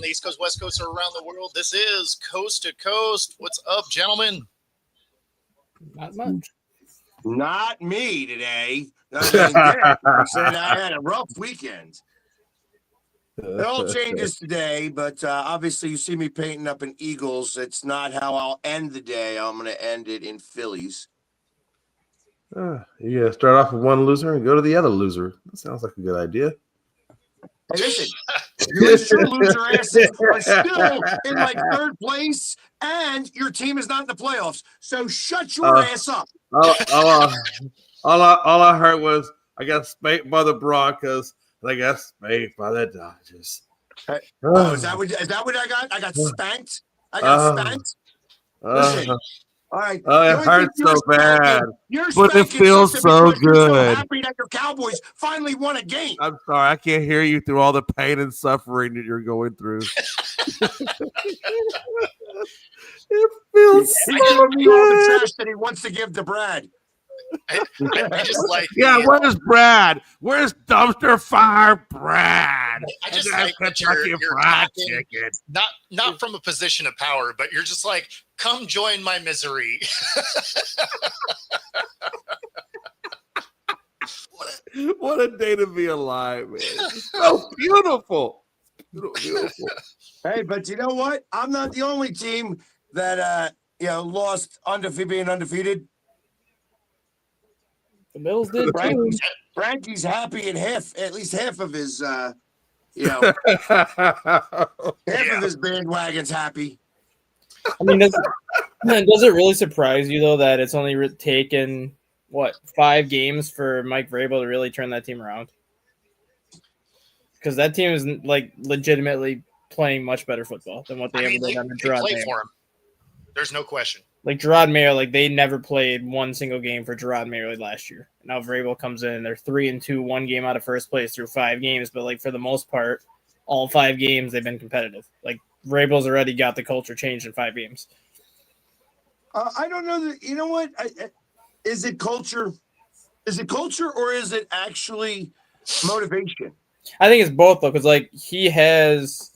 the East Coast, West Coast, or around the world. This is Coast to Coast. What's up, gentlemen? Not much. Not me today. I said I had a rough weekend. It all changes today, but obviously you see me painting up in Eagles. It's not how I'll end the day. I'm going to end it in Phillies. You start off with one loser and go to the other loser. That sounds like a good idea. Hey, listen, your loser asses are still in like third place, and your team is not in the playoffs. So shut your ass up. All I heard was I got spanked by the Broncos and I got spanked by the Dodgers. Is that what I got? I got spanked. I got spanked. Listen. All right. Oh, it hurts so bad. But it feels so good. You're so happy that your Cowboys finally won a game. I'm sorry. I can't hear you through all the pain and suffering that you're going through. It feels so good. All the trash that he wants to give to Brad. I just like where's Brad? Where's dumpster fire Brad? I just like that you're fried chicken. Not from a position of power, but you're just like, come join my misery. What a day to be alive, man. It's so beautiful. Beautiful. Hey, but you know what? I'm not the only team that lost being undefeated. The Bills did too. Frankie's happy in at least half of his half of his bandwagon's happy. I mean, does it really surprise you though that it's only taken 5 games for Mike Vrabel to really turn that team around? Because that team is like legitimately playing much better football than what they ever did under Gerard Mayo. For him. There's no question. Like Gerard Mayo, they never played one single game for Gerard Mayo last year. Now Vrabel comes in, they're 3-2, 1 game out of first place through 5 games. But for the most part, all 5 games they've been competitive. Vrabel's already got the culture changed in 5 games. I don't know that. You know what? Is it culture? Is it culture or is it actually motivation? I think it's both though, because he has.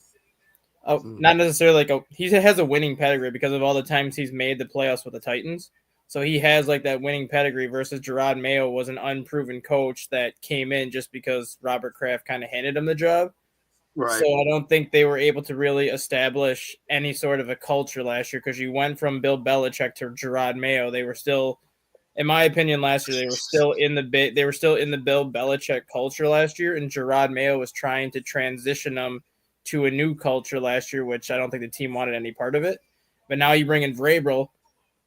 Not necessarily he has a winning pedigree because of all the times he's made the playoffs with the Titans. So he has that winning pedigree versus Gerard Mayo was an unproven coach that came in just because Robert Kraft kind of handed him the job. Right. So I don't think they were able to really establish any sort of a culture last year because you went from Bill Belichick to Gerard Mayo. They were still, in my opinion, last year they were still in the Bill Belichick culture last year, and Gerard Mayo was trying to transition them to a new culture last year, which I don't think the team wanted any part of it. But now you bring in Vrabel,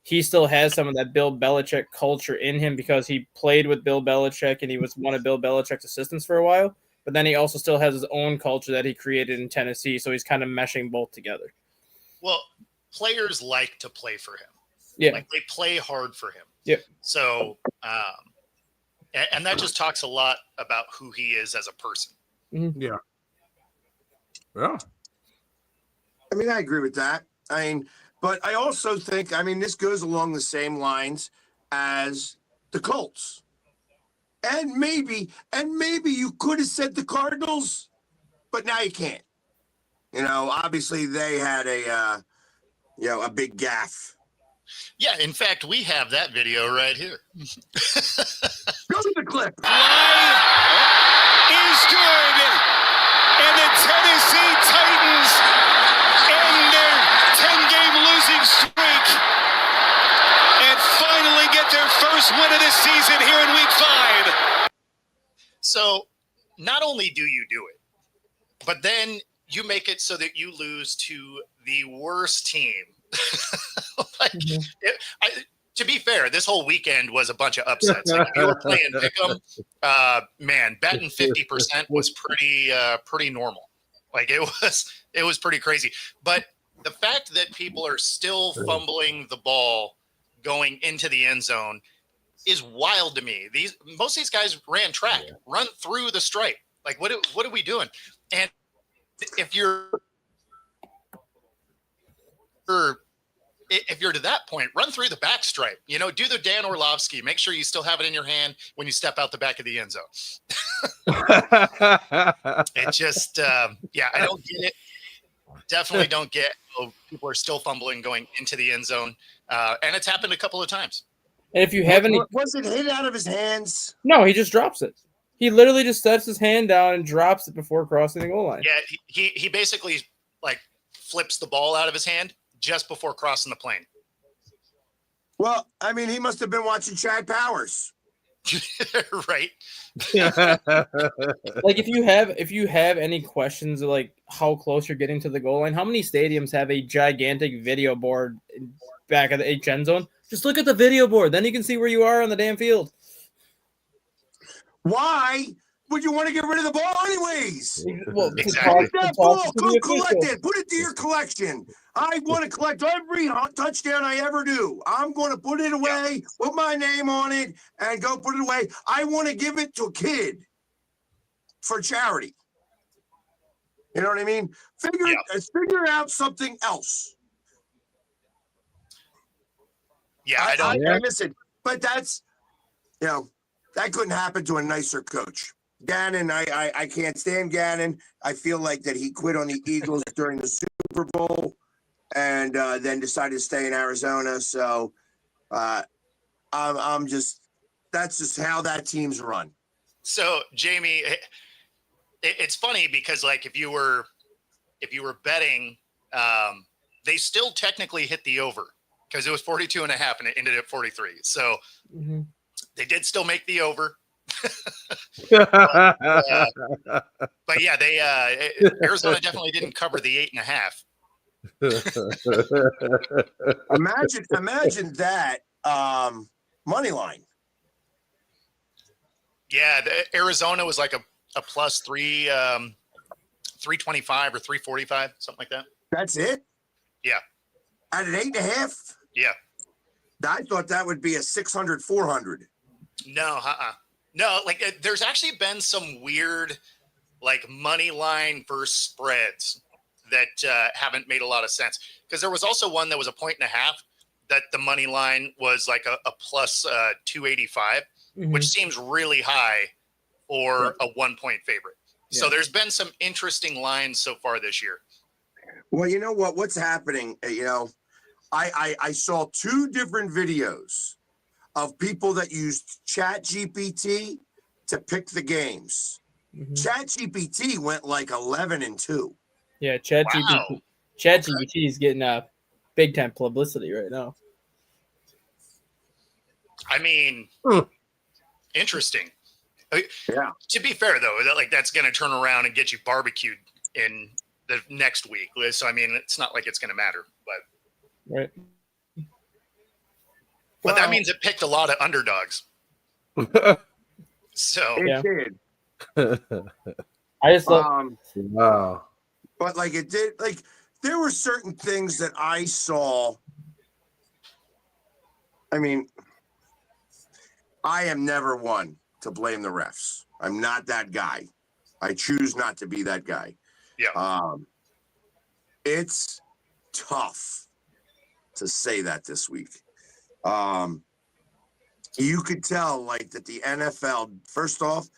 he still has some of that Bill Belichick culture in him because he played with Bill Belichick and he was one of Bill Belichick's assistants for a while. But then he also still has his own culture that he created in Tennessee, so he's kind of meshing both together. Well, players like to play for him. Yeah. They play hard for him. Yeah. So, and that just talks a lot about who he is as a person. Mm-hmm. Yeah. Yeah. I mean, I agree with that. But I also think, this goes along the same lines as the Colts. And maybe you could have said the Cardinals, but now you can't. Obviously they had a big gaffe. Yeah, in fact, we have that video right here. Go to the clip. Is good. And the Tennessee Titans end their 10-game losing streak and finally get their first win of the season here in Week 5. So not only do you do it, but then you make it so that you lose to the worst team. To be fair, this whole weekend was a bunch of upsets. If you were playing pick'em, man, betting 50% was pretty normal. It was pretty crazy. But the fact that people are still fumbling the ball going into the end zone is wild to me. Most of these guys ran track, run through the stripe. What are we doing? And if you're to that point, run through the back stripe. Do the Dan Orlovsky. Make sure you still have it in your hand when you step out the back of the end zone. It just, I don't get it. Definitely don't get. People are still fumbling going into the end zone, and it's happened a couple of times. And if you have any, Was it hit out of his hands? no, he just drops it. He literally just sets his hand down and drops it before crossing the goal line. Yeah, he basically like flips the ball out of his hand just before crossing the plane. Well, I mean, he must have been watching Chad Powers. Right. Like if you have any questions of like how close you're getting to the goal line, how many stadiums have a gigantic video board back at the end zone? Just look at the video board, then you can see where you are on the damn field. Why would you want to get rid of the ball anyways? Well, Exactly. Take that ball, go collect it. Put it to your collection. I want to collect every touchdown I ever do. I'm going to put it away, put my name on it, and go put it away. I want to give it to a kid for charity. You know what I mean? Figure out something else. Yeah, I don't. Listen, but that's, that couldn't happen to a nicer coach. Gannon, I can't stand Gannon. I feel like that he quit on the Eagles during the Super Bowl and then decided to stay in Arizona. So I'm just, that's just how that team's run. So Jamie, it's funny because like if you were betting, they still technically hit the over because it was 42.5 and it ended at 43. So they did still make the over. But yeah, they Arizona definitely didn't cover the 8.5. Imagine that money line. Yeah, Arizona was like a plus 325 or 345, something like that. That's it? Yeah. At an 8.5? Yeah. I thought that would be a 600, 400. No, no. Like there's actually been some weird, like money line versus spreads that haven't made a lot of sense. Because there was also one that was a 1.5 that the money line was like a plus 285, which seems really high for a 1 point favorite. Yeah. So there's been some interesting lines so far this year. Well, you know what? What's happening? I saw 2 different videos of people that used ChatGPT to pick the games. ChatGPT went like 11-2. Yeah, ChatGPT is getting big time publicity right now. I mean, interesting. Yeah. To be fair, though, that's going to turn around and get you barbecued in the next week. So I mean, it's not like it's going to matter, but right. But that means it picked a lot of underdogs. So it did. I just love. Wow. But like it did, like there were certain things that I saw. I mean, I am never one to blame the refs. I'm not that guy. I choose not to be that guy. Yeah. It's tough to say that this week. You could tell like that the NFL, first off,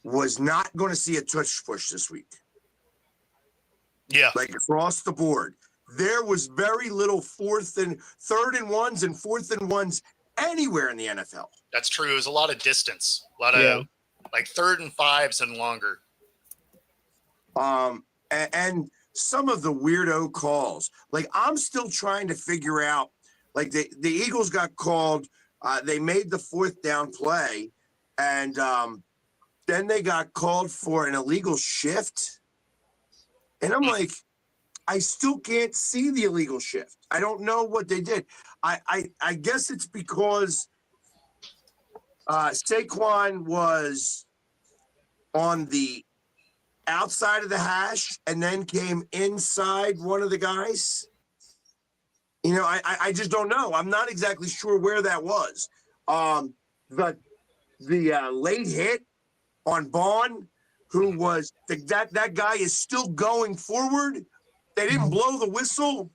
was not going to see a tush push this week. Yeah. Like across the board. There was very little 3rd and 1s and 4th and 1s anywhere in the NFL. That's true. It was a lot of distance, a lot of like 3rd and 5s and longer. And some of the weirdo calls, like I'm still trying to figure out, like the Eagles got called. They made the 4th down play, and then they got called for an illegal shift. And I'm like, I still can't see the illegal shift. I don't know what they did. I guess it's because Saquon was on the outside of the hash and then came inside one of the guys. I just don't know. I'm not exactly sure where that was. The late hit on Bond, who was that guy is still going forward. They didn't blow the whistle.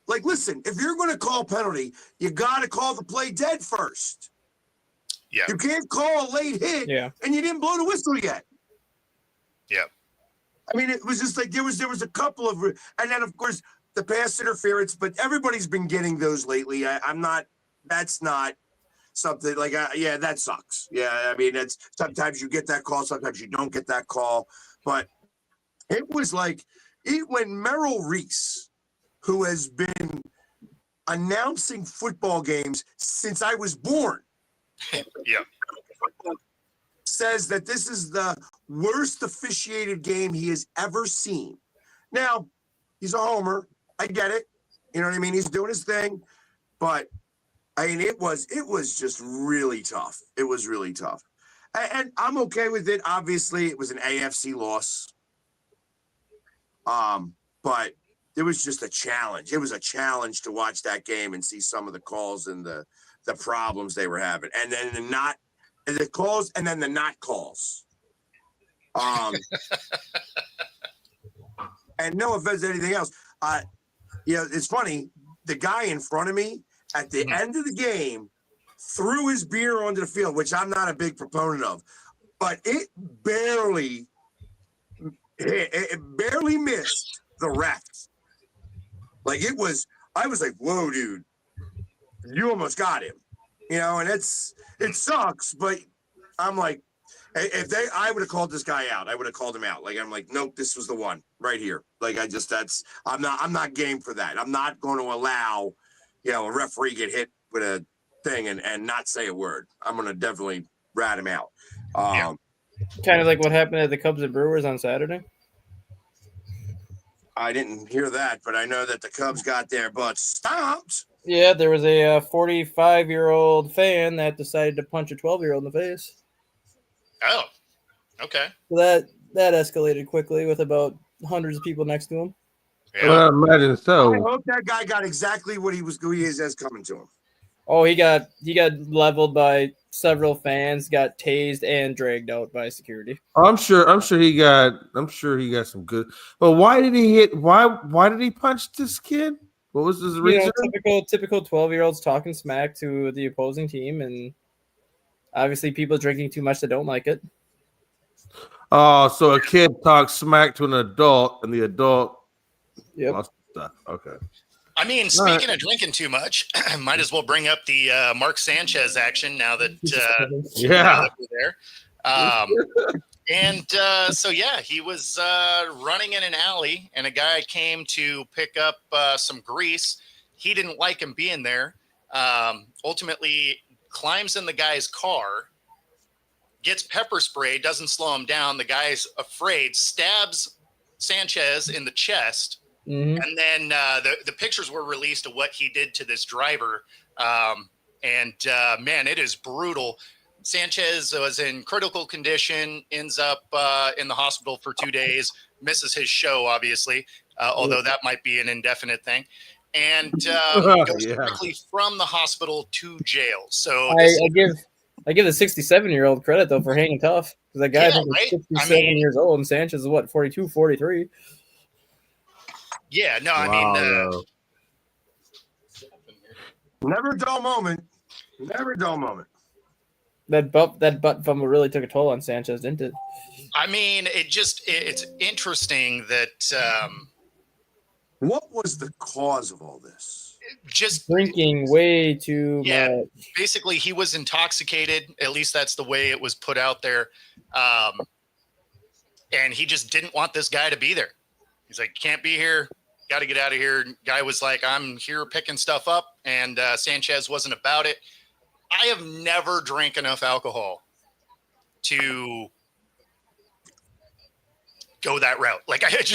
Like, listen, if you're going to call penalty, you got to call the play dead first. Yeah. You can't call a late hit and you didn't blow the whistle yet. Yeah. I mean, it was just like there was a couple of, and then of course the pass interference. But everybody's been getting those lately. I'm not. That's not something like. Yeah, that sucks. Yeah, I mean, it's sometimes you get that call, sometimes you don't get that call. But it was like when Merrill Reese, who has been announcing football games since I was born. Yeah. Says that this is the worst officiated game he has ever seen. Now, he's a homer. I get it. You know what I mean? He's doing his thing. But I mean, it was just really tough. It was really tough. And I'm okay with it. Obviously, it was an AFC loss. But it was just a challenge. It was a challenge to watch that game and see some of the calls and the problems they were having. And then the calls and then the not calls. And no offense to anything else. It's funny. The guy in front of me at the end of the game threw his beer onto the field, which I'm not a big proponent of, but it barely missed the refs. Like I was like, whoa, dude, you almost got him, and it sucks, but I'm like, I would have called this guy out. I would have called him out. Like, I'm like, nope, this was the one right here. Like, I'm not game for that. I'm not going to allow, a referee get hit with a thing and not say a word. I'm going to definitely rat him out. Kind of like what happened at the Cubs and Brewers on Saturday. I didn't hear that, but I know that the Cubs got their butts stomped. Yeah, there was a 45-year-old fan that decided to punch a 12-year-old in the face. Oh, okay. So that escalated quickly with about hundreds of people next to him. Yeah. Well, I imagine so. I hope that guy got exactly what he is coming to him. Oh, he got leveled by several fans, got tased and dragged out by security. I'm sure he got some good. But why did he hit? Why did he punch this kid? What was his reason? Typical 12-year-olds talking smack to the opposing team, and obviously people drinking too much that don't like it. Oh, so a kid talks smack to an adult, and the adult lost stuff. Okay. I mean, speaking of drinking too much, might as well bring up the Mark Sanchez action now that now that we're there. So he was running in an alley, and a guy came to pick up some grease. He didn't like him being there. Ultimately, climbs in the guy's car, gets pepper spray, doesn't slow him down. The guy's afraid, stabs Sanchez in the chest. Mm-hmm. And then the pictures were released of what he did to this driver. Man, it is brutal. Sanchez was in critical condition, ends up in the hospital for 2 days, misses his show, obviously, although that might be an indefinite thing. And goes directly from the hospital to jail. So I give the 67-year-old credit, though, for hanging tough. Because that guy is 67 years old, and Sanchez is, 42, 43? Yeah, no, I mean... Never a dull moment. Never a dull moment. That butt fumble really took a toll on Sanchez, didn't it? I mean, it's interesting that... what was the cause of all this? Just drinking way too much. Basically, he was intoxicated. At least that's the way it was put out there. And he just didn't want this guy to be there. He's like, can't be here. Got to get out of here. Guy was like, I'm here picking stuff up. And Sanchez wasn't about it. I have never drank enough alcohol to go that route. Like I can't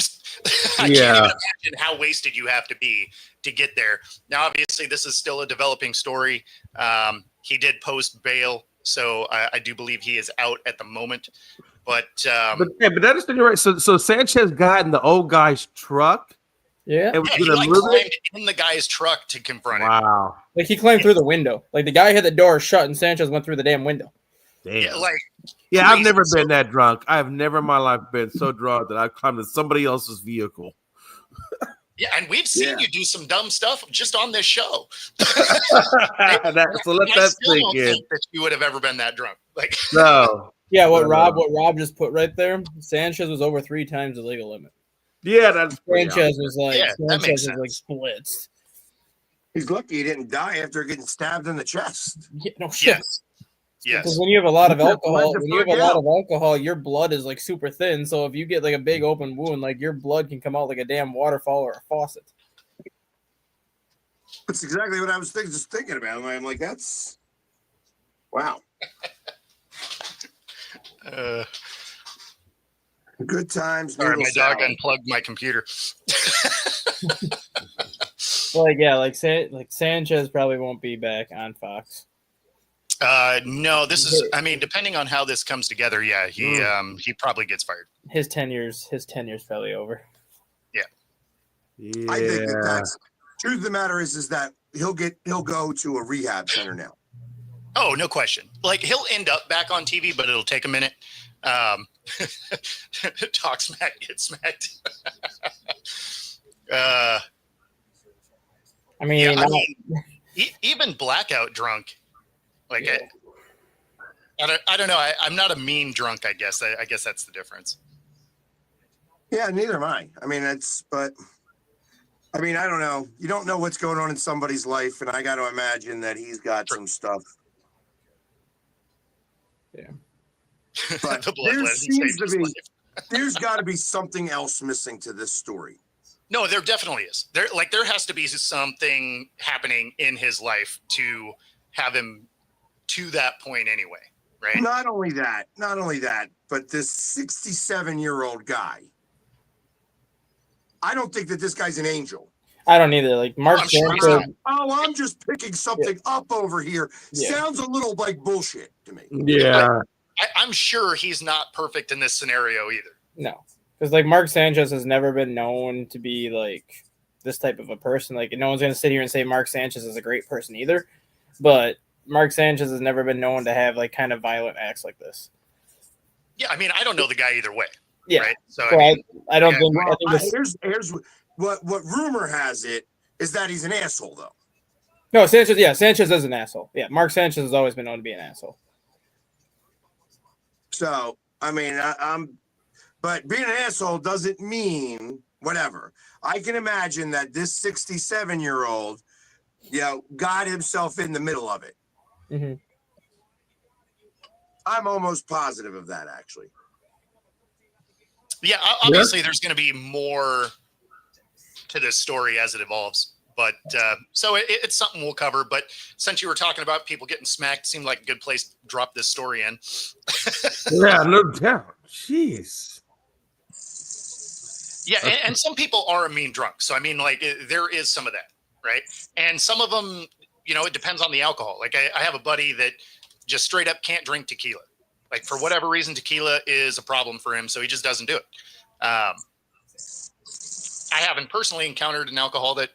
even imagine how wasted you have to be to get there. Now, obviously this is still a developing story. He did post bail. So I do believe he is out at the moment, but that is right. So Sanchez got in the old guy's truck. Yeah. He climbed in the guy's truck to confront him. Wow. Like he climbed through the window. Like the guy had the door shut and Sanchez went through the damn window. Damn. Yeah, I've never been that drunk. I have never in my life been so drunk that I've climbed in somebody else's vehicle. Yeah, and we've seen you do some dumb stuff just on this show. So let that sink in. That you would have ever been that drunk. Like no. Yeah, what Rob just put right there. Sanchez was over 3 times the legal limit. Yeah, that's pretty Sanchez was like Yeah, that makes Sanchez was like blitzed. He's lucky he didn't die after getting stabbed in the chest. Yeah, no shit. Yes. Because Yes. when you have a lot of Yeah, alcohol, blood to when you have a fuck lot out. of alcohol, your blood is like super thin. So if you get like a big open wound, like your blood can come out like a damn waterfall or a faucet. That's exactly what I was just thinking about. I'm like, that's wow. Good times. Sorry, noodle my dog salad. unplugged my computer. Like yeah, like Sanchez probably won't be back on Fox. No, this is. I mean, depending on how this comes together, yeah, he probably gets fired. His tenure's probably over. Yeah. I think that's truth of the matter is that he'll go to a rehab center now. Oh, no question. Like he'll end up back on TV, but it'll take a minute. Talk smack, get smacked. I mean, Yeah, I mean, even blackout drunk. Like Yeah. I don't know. I'm not a mean drunk. I guess that's the difference. Yeah, neither am I. I mean, I don't know. You don't know what's going on in somebody's life, and I got to imagine that he's got some stuff. Yeah. But The blood there legend seems saved to his be, life. there's got to be something else missing to this story. No, there definitely is. There has to be something happening in his life to have him to that point anyway, right? Not only that, but this 67-year-old guy. I don't think that this guy's an angel. I don't either. Like Mark I'm sure he's Sanchez, I'm just picking something up over here. Yeah. Sounds a little like bullshit to me. Yeah. I'm sure he's not perfect in this scenario either. no, because like Mark Sanchez has never been known to be like this type of a person. Like no one's gonna sit here and say Mark Sanchez is a great person either, but Mark Sanchez has never been known to have like kind of violent acts like this. Yeah, I mean, I don't know the guy either way. Yeah, Right. So so I mean, I don't yeah, think. Well, I think this, here's what rumor has it is that he's an asshole though. no, Sanchez. Yeah, Sanchez is an asshole. Yeah, Mark Sanchez has always been known to be an asshole. So I mean, but being an asshole doesn't mean whatever. I can imagine that this 67-year-old, got himself in the middle of it. Mm-hmm. I'm almost positive of that, actually. yeah, obviously there's going to be more to this story as it evolves. But so it's something we'll cover. But since you were talking about people getting smacked, seemed like a good place to drop this story in. Yeah, no doubt. Jeez. Yeah, and some people are a mean drunk. So, I mean, like, there is some of that, right? And some of them, it depends on the alcohol. Like, I have a buddy that just straight up can't drink tequila. Like, for whatever reason, tequila is a problem for him, so he just doesn't do it. I haven't personally encountered an alcohol that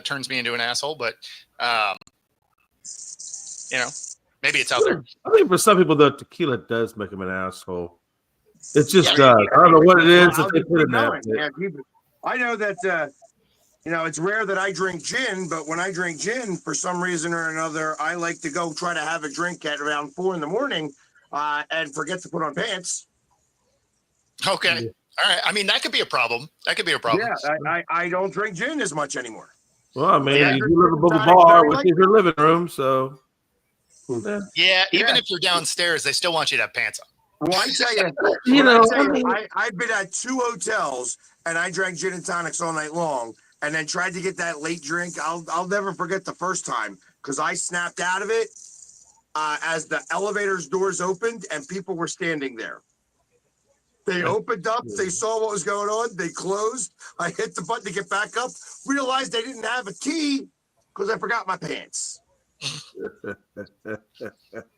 turns me into an asshole, but, maybe it's out there. I think for some people, the tequila does make them an asshole. It just Yeah. does. I don't know what it is. Well, that they put in that. I know that it's rare that I drink gin, but when I drink gin, for some reason or another, I like to go try to have a drink at around 4 a.m. And forget to put on pants. Okay. All right. I mean, that could be a problem. Yeah, I don't drink gin as much anymore. Well, I mean, Yeah. you do live above the bar, which is your living room, so. Yeah. Even Yeah. if you're downstairs, they still want you to have pants on. Well, I tell you, I've been at 2 hotels and I drank gin and tonics all night long, and then tried to get that late drink. I'll never forget the first time because I snapped out of it as the elevator's doors opened and people were standing there. They opened up, they saw what was going on, they closed. I hit the button to get back up, realized I didn't have a key because I forgot my pants.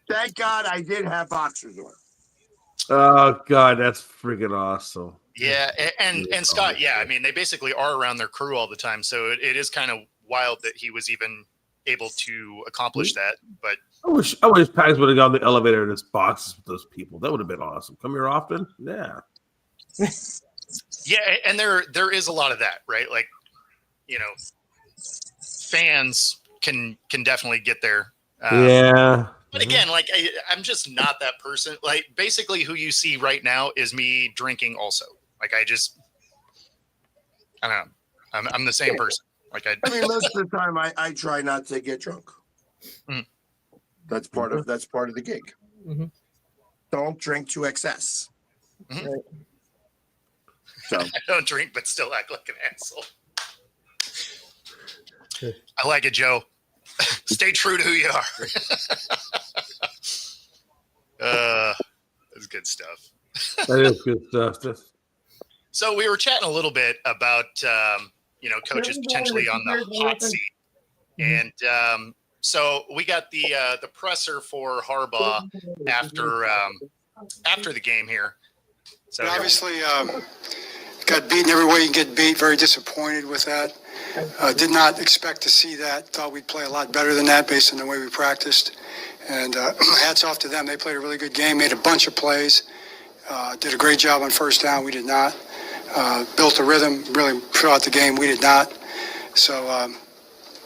Thank God I did have boxers on. Oh, God, that's freaking awesome. Yeah, and Scott, yeah, I mean, they basically are around their crew all the time, so it is kind of wild that he was even able to accomplish that. But I wish Pags would have gone the elevator in his boxes with those people. That would have been awesome. Come here often? Yeah. yeah, and there is a lot of that, right? Like, fans can definitely get there. Yeah. But again, like I'm just not that person. Like basically, who you see right now is me drinking. Also, like I don't know. I'm the same person. Like I mean, most of the time, I try not to get drunk. Mhm. That's part of the gig. Mhm. Don't drink to excess. Mhm. Right. So I don't drink, but still act like an asshole. I like it, Joe. Stay true to who you are. That's good stuff. That is good stuff. So we were chatting a little bit about coaches potentially on the hot seat, and so we got the presser for Harbaugh after the game here. So Obviously, got beaten every way you can get beat. Very disappointed with that. Did not expect to see that. Thought we'd play a lot better than that based on the way we practiced. And hats off to them. They played a really good game, made a bunch of plays, did a great job on first down. We did not. Built a rhythm really throughout the game. We did not. So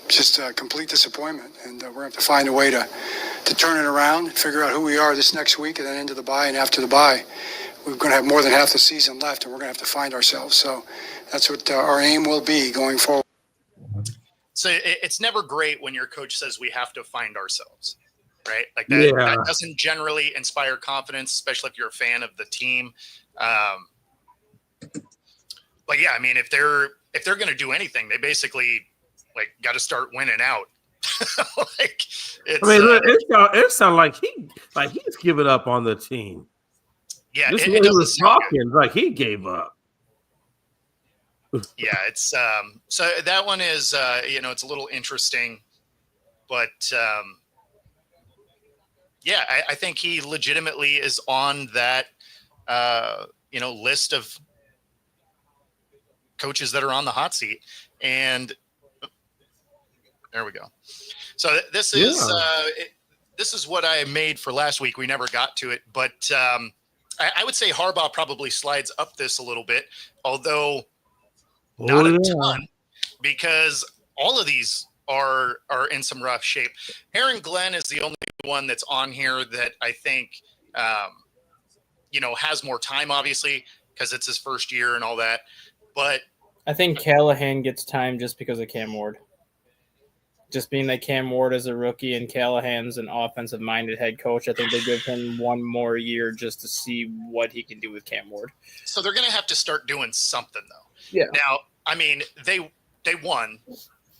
just a complete disappointment. And we're going to have to find a way to turn it around and figure out who we are this next week and then into the bye and after the bye. We're going to have more than half the season left, and we're going to have to find ourselves. So that's what our aim will be going forward. So it's never great when your coach says we have to find ourselves, right? Like that doesn't generally inspire confidence, especially if you're a fan of the team. But yeah, I mean, if they're going to do anything, they basically like got to start winning out. Like it's, I mean, it sounds like he's giving up on the team. yeah, This it way he doesn't was sound good. talking like he gave up. Yeah, it's so that one is it's a little interesting, but yeah, I think he legitimately is on that list of coaches that are on the hot seat, and there we go. So this is what I made for last week. We never got to it, but I would say Harbaugh probably slides up this a little bit, although not a ton, because all of these are in some rough shape. Aaron Glenn is the only one that's on here that I think has more time, obviously, because it's his first year and all that. But I think Callahan gets time just because of Cam Ward. Just being that Cam Ward is a rookie and Callahan's an offensive-minded head coach, I think they give him one more year just to see what he can do with Cam Ward. So they're going to have to start doing something, though. Yeah. Now, I mean, they won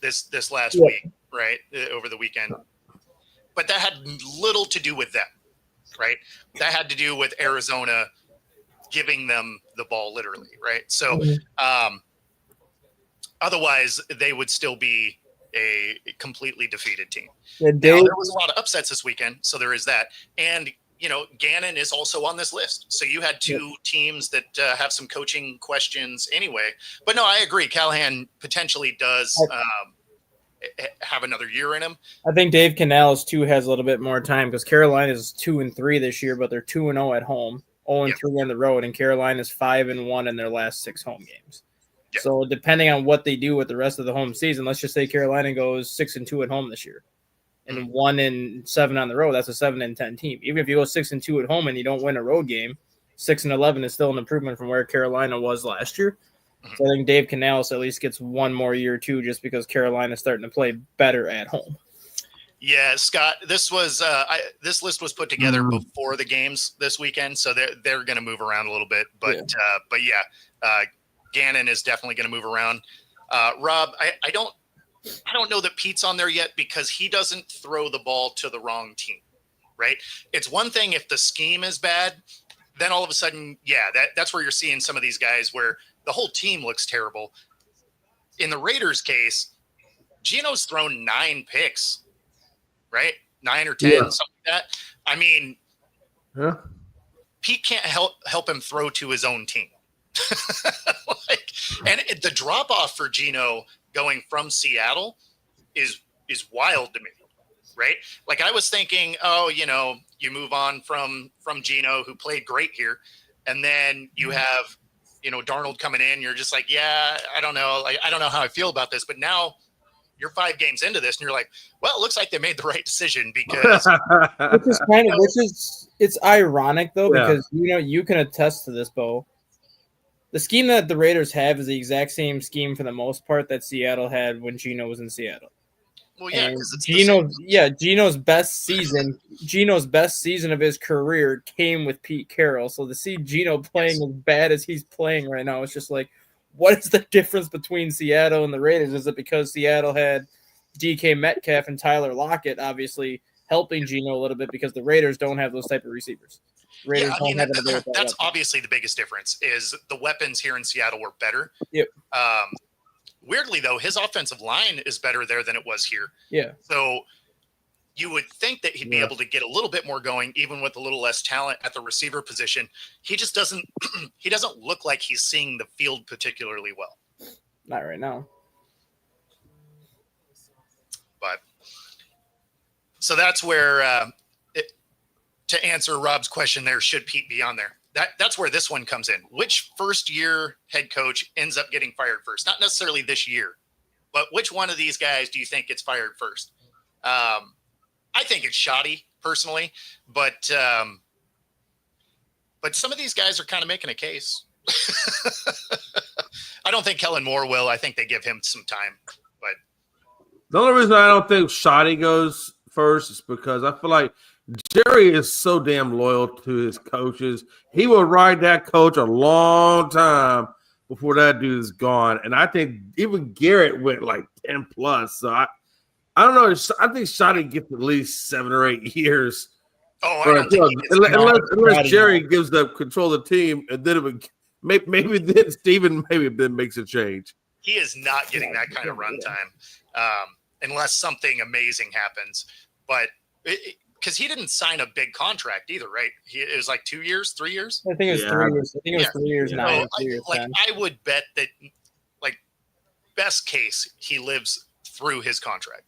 this last week, right, over the weekend. But that had little to do with them, right? That had to do with Arizona giving them the ball literally, right? So otherwise, they would still be a completely defeated team. Yeah, now, there was a lot of upsets this weekend, so there is that. And, Gannon is also on this list. So you had two teams that have some coaching questions anyway. But no, I agree. Callahan potentially does have another year in him. I think Dave Canales, too, has a little bit more time because Carolina's 2-3 this year, but they're 2-0 at home, 0-3 on the road, and Carolina's 5-1 in their last 6 home games. Yep. So depending on what they do with the rest of the home season, let's just say Carolina goes 6-2 at home this year, and 1-7 on the road. That's a 7-10 team. Even if you go 6-2 at home and you don't win a road game, 6-11 is still an improvement from where Carolina was last year. So I think Dave Canales at least gets one more year too, just because Carolina's starting to play better at home. Yeah, Scott, this was this list was put together before the games this weekend, so they're going to move around a little bit. But Gannon is definitely going to move around. Rob, I don't know that Pete's on there yet because he doesn't throw the ball to the wrong team, right? It's one thing if the scheme is bad, then all of a sudden, that's where you're seeing some of these guys where the whole team looks terrible. In the Raiders case, Gino's thrown 9 picks, right? 9 or 10, something like that. I mean, Pete can't help him throw to his own team. And the drop off for Gino going from Seattle is wild to me, right? Like I was thinking, you move on from Gino, who played great here, and then you have Darnold coming in. You're just like, I don't know, like I don't know how I feel about this, but now you're 5 games into this, and you're like, well, it looks like they made the right decision because it's ironic though, Yeah. because you can attest to this, Bo. The scheme that the Raiders have is the exact same scheme for the most part that Seattle had when Geno was in Seattle. well, yeah, And because it's the same. Geno's best season of his career came with Pete Carroll. So to see Geno playing as bad as he's playing right now, it's just like, what is the difference between Seattle and the Raiders? Is it because Seattle had DK Metcalf and Tyler Lockett obviously helping Geno a little bit because the Raiders don't have those type of receivers? Raiders Yeah, I mean, don't have anybody with that that's weapon. obviously the biggest difference is the weapons here in Seattle were better. Yep. Weirdly, though, his offensive line is better there than it was here. Yeah. So you would think that he'd be Yeah. able to get a little bit more going, even with a little less talent at the receiver position. He just doesn't. He doesn't look like he's seeing the field particularly well. Not right now. But so that's where, to answer Rob's question, there should Pete be on there? That's where this one comes in. Which first-year head coach ends up getting fired first? Not necessarily this year, but which one of these guys do you think gets fired first? I think it's Shoddy personally, but some of these guys are kind of making a case. I don't think Kellen Moore will. I think they give him some time. But The only reason I don't think Shoddy goes first is because I feel like Jerry is so damn loyal to his coaches. He will ride that coach a long time before that dude is gone. And I think even Garrett went like 10 plus. So I don't know. I think Shoddy gets at least 7 or 8 years. I don't think he gets Unless Jerry gives the control of the team, and then it would, maybe then Steven then makes a change. He is not getting that kind of runtime unless something amazing happens. But because he didn't sign a big contract either, right? It was like 2 years, 3 years. I think it was Yeah. 3 years. I think it was 3 years So now. 3 years I 10. would bet that, like, best case, he lives through his contract.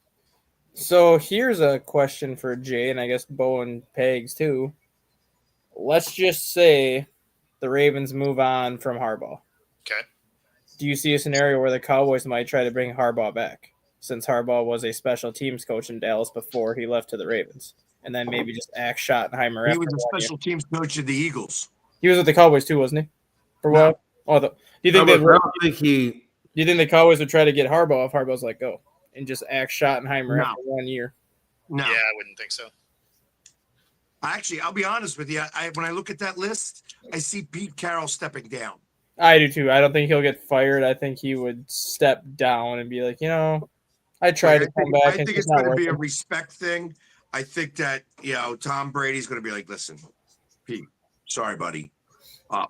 So here's a question for Jay, and I guess Bo and Pegs too. Let's just say the Ravens move on from Harbaugh. Okay. Do you see a scenario where the Cowboys might try to bring Harbaugh back, since Harbaugh was a special teams coach in Dallas before he left to theRavens, and then maybe just axe Schottenheimer? He after was a 1 year? special teams coach of the Eagles. He was with the Cowboys too, wasn't he? For No. what? Oh, do you I think don't think he. do you think the Cowboys would try to get Harbaugh if Harbaugh's like go and just axe Schottenheimer No. after 1 year? No. Yeah, I wouldn't think so. Actually, I'll be honest with you. When I look at that list, I see Pete Carroll stepping down. I do too. I don't think he'll get fired. I think he would step down and be like, I tried to come back. I and think it's it's not going to be a working. respect thing. I think that, Tom Brady's going to be like, listen, Pete, sorry, buddy.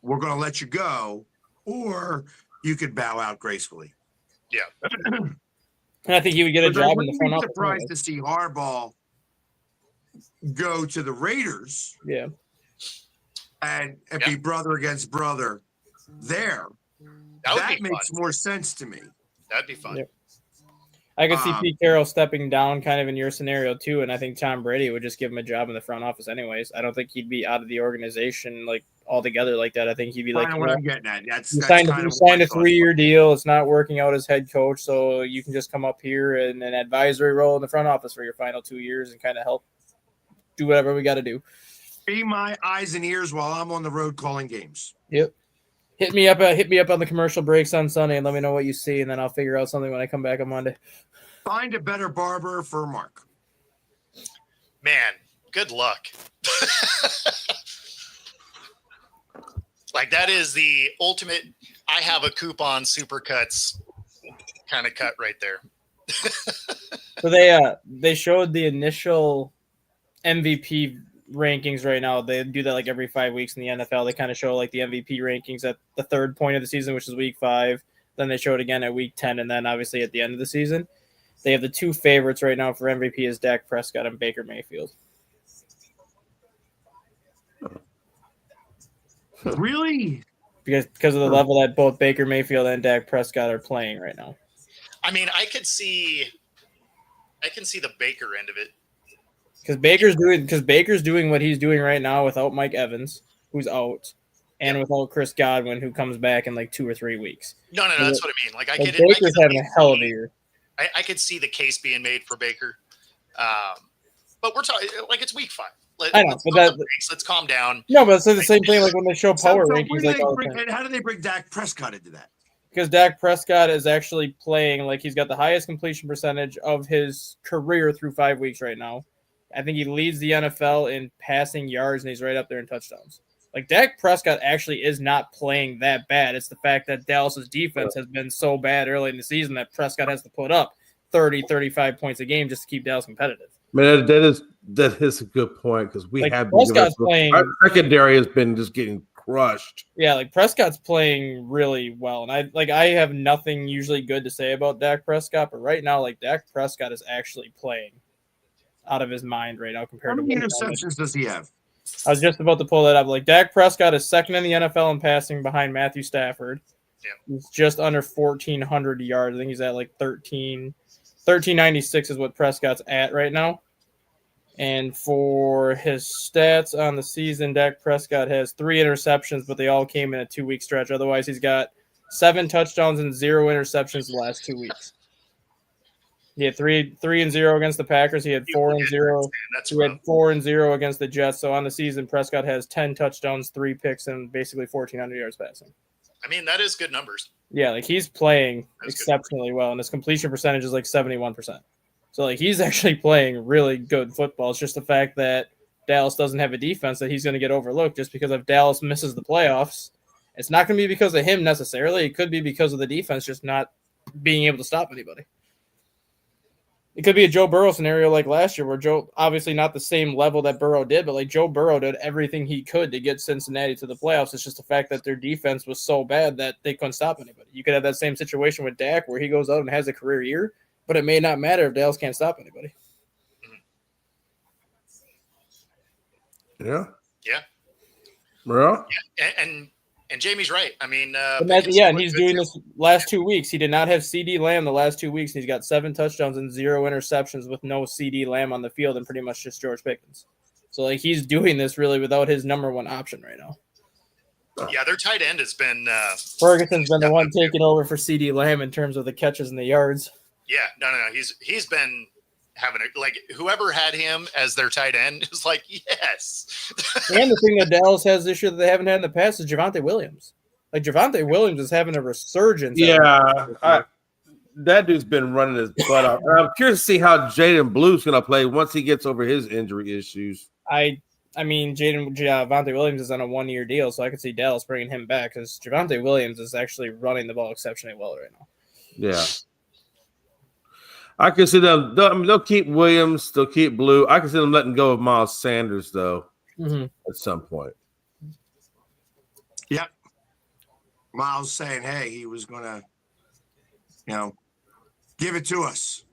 We're going to let you go, or you could bow out gracefully. And I think he would get a But I job in the wouldn't front be office. surprised to see Harbaugh go to the Raiders Yeah. and be brother against brother there. That would That be makes fun. more sense to me. That'd be fun. Yep. I could see Um, Pete Carroll stepping down kind of in your scenario too, and I think Tom Brady would just give him a job in the front office anyways. I don't think he'd be out of the organization like altogether like that. I think he'd be like, Kind of what I'm getting at. That's you kind signed of a 3-year deal. It's not working out as head coach, so you can just come up here in an advisory role in the front office for your final 2 years and kind of help do whatever we got to do. Be my eyes and ears while I'm on the road calling games. Yep. Hit me up on the commercial breaks on Sunday and let me know what you see, and then I'll figure out something when I come back on Monday. Find a better barber for Mark. Man, good luck. Like, that is the ultimate I have a coupon Supercuts kind of cut right there. So they showed the initial MVP rankings right now. They do that like every 5 weeks in the NFL. They kind of show like the MVP rankings at the third point of the season, which is week 5. Then they show it again at week 10, and then obviously at the end of the season. They have the 2 favorites right now for MVP is Dak Prescott and Baker Mayfield. Really? Because of the level that both Baker Mayfield and Dak Prescott are playing right now. I mean, I can see the Baker end of it. Because Baker's doing what he's doing right now without Mike Evans, who's out, and without Chris Godwin, who comes back in like 2 or 3 weeks. No, that's what I mean. Like, I Like get it. Baker's having a hell of a year. I could see the case being made for Baker. But we're talking like it's week 5. I know, but Let's calm down. No, but it's the same thing like when they show power rankings. where do Like they all the bring, time. and how do they bring Dak Prescott into that? Because Dak Prescott is actually playing like he's got the highest completion percentage of his career through 5 weeks right now. I think he leads the NFL in passing yards, and he's right up there in touchdowns. Like Dak Prescott actually is not playing that bad. It's the fact that Dallas's defense has been so bad early in the season that Prescott has to put up 30, 35 points a game just to keep Dallas competitive. Man, that is a good point because we Like, have Prescott's playing. our secondary has been just getting crushed. Yeah, like Prescott's playing really well, and I have nothing usually good to say about Dak Prescott, but right now, like Dak Prescott is actually playing out of his mind right now How compared to many what he interceptions does he have? I was just about to pull that up. Like Dak Prescott is second in the NFL in passing behind Matthew Stafford. Yeah. He's just under 1,400 yards. I think he's at like 1396 is what Prescott's at right now. And for his stats on the season, Dak Prescott has 3 interceptions, but they all came in a 2-week stretch. Otherwise, he's got 7 touchdowns and 0 interceptions the last 2 weeks. He had 3-0 against the Packers. He had 4-0. That's He had 4-0 against the Jets. So on the season, Prescott has 10 touchdowns, 3 picks, and basically 1,400 yards passing. I mean, that is good numbers. Yeah, like he's playing That's good. exceptionally well, and his completion percentage is like 71%. So like he's actually playing really good football. It's just the fact that Dallas doesn't have a defense that he's going to get overlooked just because if Dallas misses the playoffs, it's not going to be because of him necessarily. It could be because of the defense just not being able to stop anybody. It could be a Joe Burrow scenario like last year where Joe, obviously not the same level that Burrow did, but like Joe Burrow did everything he could to get Cincinnati to the playoffs. It's just the fact that their defense was so bad that they couldn't stop anybody. You could have that same situation with Dak where he goes out and has a career year, but it may not matter if Dallas can't stop anybody. Yeah. Yeah. Well, And Jamie's right. I mean, And he's doing this last 2 weeks. He did not have CD Lamb the last 2 weeks. And he's got 7 touchdowns and 0 interceptions with no CD Lamb on the field and pretty much just George Pickens. So like he's doing this really without his number 1 option right now. Yeah, their tight end has been Ferguson's been the one taking over for CD Lamb in terms of the catches and the yards. Yeah, no. He's been having like whoever had him as their tight end is like, yes. And the thing that Dallas has this year that they haven't had in the past is Javonte Williams. Like Javonte Williams is having a resurgence. yeah, that dude's been running his butt off. I'm curious to see how Jaden Blue's going to play once he gets over his injury issues. I mean, Javonte Williams is on a 1-year deal, so I could see Dallas bringing him back because Javonte Williams is actually running the ball exceptionally well right now. Yeah. I can see them. They'll keep Williams. They'll keep Blue. I can see them letting go of Miles Sanders, though, at some point. Yep. Miles saying, hey, he was going to, give it to us.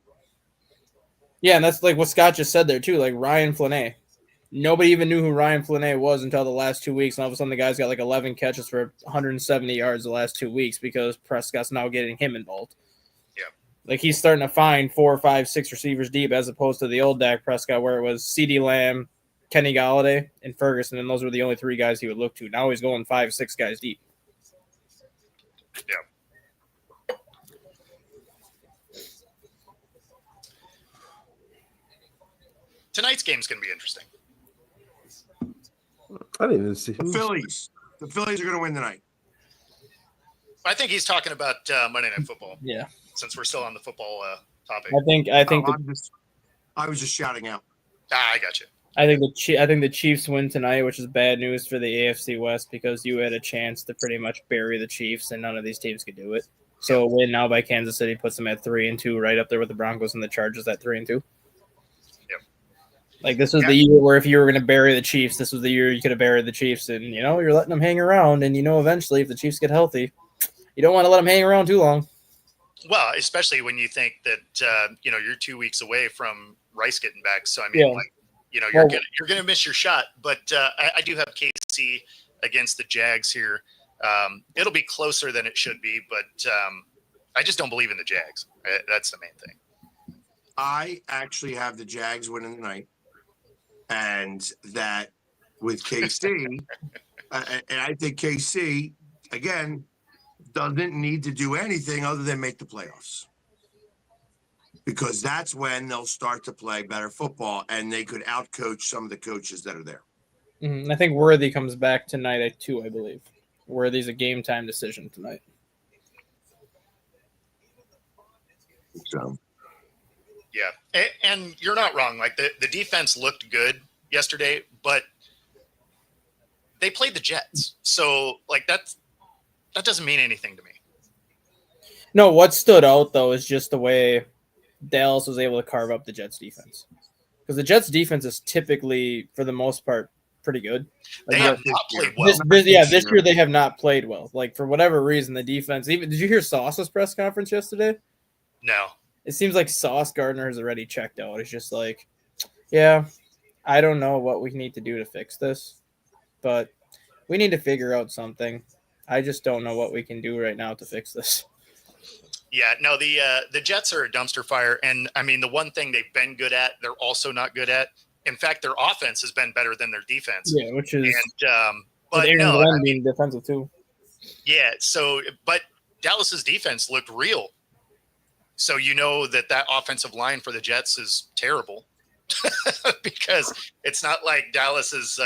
Yeah, and that's like what Scott just said there, too. Like Ryan Flanae. Nobody even knew who Ryan Flanae was until the last 2 weeks. And all of a sudden, the guy's got like 11 catches for 170 yards the last 2 weeks because Prescott's now getting him involved. Like he's starting to find 4, 5, 6 receivers deep as opposed to the old Dak Prescott where it was CeeDee Lamb, Kenny Golladay, and Ferguson, and those were the only 3 guys he would look to. Now he's going 5, 6 guys deep. Yeah. Tonight's game's going to be interesting. I didn't even see The Phillies. The Phillies are going to win tonight. I think he's talking about Monday Night Football. Yeah. Since we're still on the football topic. I was just shouting out. I got you. I think the Chiefs win tonight, which is bad news for the AFC West because you had a chance to pretty much bury the Chiefs, and none of these teams could do it. So a win now by Kansas City puts them at 3-2, right up there with the Broncos and the Chargers at 3-2. Yep. Like this was the year where if you were going to bury the Chiefs, this was the year you could have buried the Chiefs, and you're letting them hang around, and eventually if the Chiefs get healthy, you don't want to let them hang around too long. Well, especially when you think that you're 2 weeks away from Rice getting back. So I mean, you're gonna miss your shot. But I do have KC against the Jags here. It'll be closer than it should be, but I just don't believe in the Jags. That's the main thing. I actually have the Jags winning tonight, and that with KC, and I think KC again doesn't need to do anything other than make the playoffs. because that's when they'll start to play better football and they could outcoach some of the coaches that are there. I think Worthy comes back tonight too, I believe. Worthy's a game time decision tonight. So, Yeah, and you're not wrong. Like the defense looked good yesterday, but they played the Jets, so like that doesn't mean anything to me. No, what stood out though is just the way Dallas was able to carve up the Jets defense, because the Jets defense is typically, for the most part, pretty good. They Like, have not played well. this year they have not played well. Like, for whatever reason, the defense. Even did you hear Sauce's press conference yesterday? No. It seems like Sauce Gardner has already checked out. It's just like, yeah, I don't know what we need to do to fix this, but we need to figure out something. I just don't know what we can do right now to fix this. Yeah, no, the Jets are a dumpster fire, and I mean the one thing they've been good at, they're also not good at. In fact, their offense has been better than their defense. Yeah, which is but Aaron no, Glenn being defensive too. yeah. So, but Dallas's defense looked real. So you know that offensive line for the Jets is terrible because it's not like Dallas's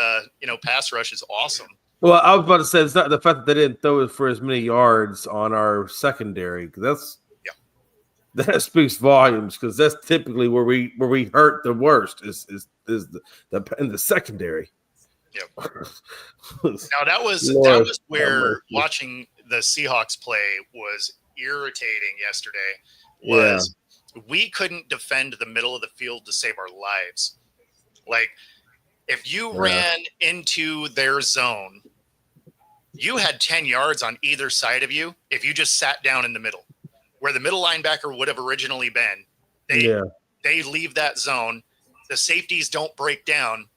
pass rush is awesome. Well, I was about to say it's not the fact that they didn't throw it for as many yards on our secondary. That speaks volumes, because that's typically where we hurt the worst is in the secondary. Yep. Now that was where watching the Seahawks play was irritating yesterday. We couldn't defend the middle of the field to save our lives. Like, if you ran into their zone, you had 10 yards on either side of you if you just sat down in the middle, where the middle linebacker would have originally been. They leave that zone. The safeties don't break down.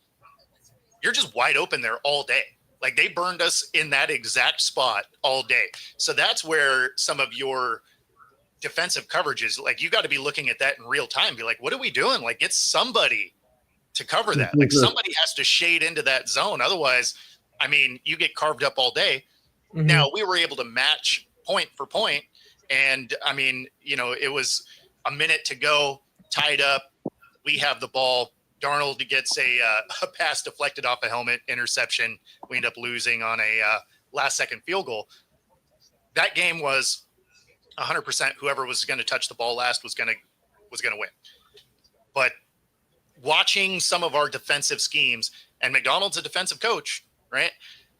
You're just wide open there all day. Like, they burned us in that exact spot all day. So that's where some of your defensive coverage is. Like, you got to be looking at that in real time. Be like, what are we doing? Like, get somebody to cover that. Like, somebody has to shade into that zone. Otherwise, I mean, you get carved up all day. Mm-hmm. Now, we were able to match point for point. And, I mean, it was a minute to go, tied up. We have the ball. Darnold gets a pass deflected off a helmet, interception. We end up losing on a last-second field goal. That game was 100%. Whoever was going to touch the ball last was going to win. But watching some of our defensive schemes, and McDonald's a defensive coach, right?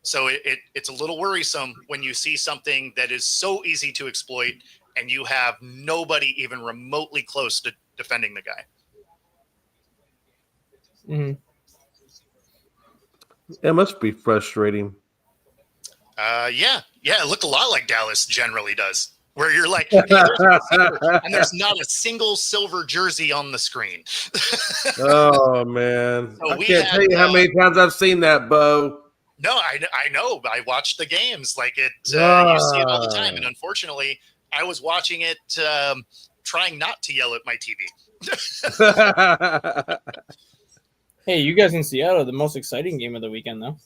So it's a little worrisome when you see something that is so easy to exploit and you have nobody even remotely close to defending the guy. Mm-hmm. It must be frustrating. Yeah. It looked a lot like Dallas generally does, where you're like, hey, and there's not a single silver jersey on the screen. Oh, man. So I can't tell you how many times I've seen that, Bo. No, I know. I watched the games. Like, you see it all the time. And unfortunately, I was watching it trying not to yell at my TV. Hey, you guys in Seattle, the most exciting game of the weekend, though.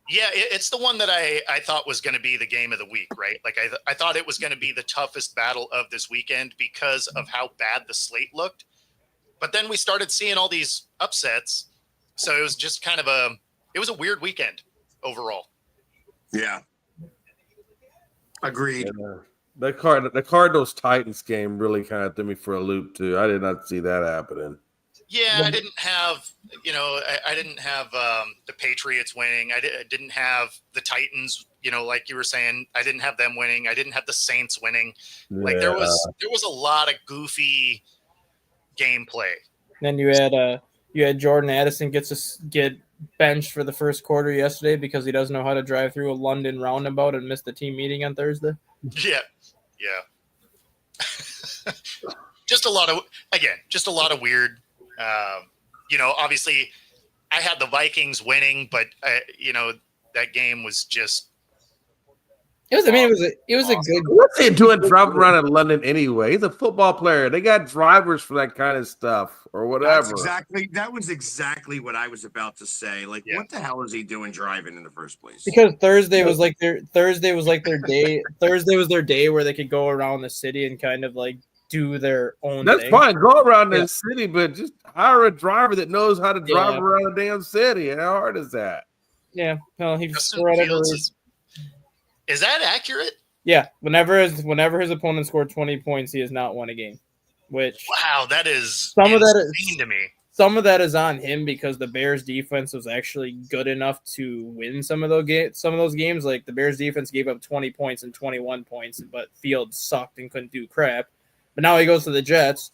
Yeah, it's the one that I thought was going to be the game of the week, right? Like, I thought it was going to be the toughest battle of this weekend because of how bad the slate looked. But then we started seeing all these upsets. So it was just kind of a weird weekend overall. Yeah. Agreed. Yeah. The Cardinals Titans game really kind of threw me for a loop too. I did not see that happening. Yeah, I didn't have, I didn't have the Patriots winning. I didn't have the Titans, like you were saying. I didn't have them winning. I didn't have the Saints winning. Yeah. Like, there was a lot of goofy gameplay. Then you had Jordan Addison get benched for the first quarter yesterday because he doesn't know how to drive through a London roundabout and missed the team meeting on Thursday. Yeah. Just a lot of weird. Obviously, I had the Vikings winning, but that game was just. It was a good. What's he doing driving around in London anyway? He's a football player. They got drivers for that kind of stuff or whatever. That was exactly what I was about to say. Like, What the hell is he doing driving in the first place? Because Thursday was like their day. Thursday was their day where they could go around the city and kind of like do their own That's thing. fine. Go around Yeah. the city, but just hire a driver that knows how to drive Yeah. around the damn city. How hard is that? Yeah, well, he's Justin for whatever Fields reason. is that accurate? Yeah, whenever his opponent scored 20 points, he has not won a game. Which Wow, that is Some of that is- insane to me. some of that is on him because the Bears defense was actually good enough to win some of those games. Like the Bears defense gave up 20 points and 21 points, but Fields sucked and couldn't do crap. But now he goes to the Jets.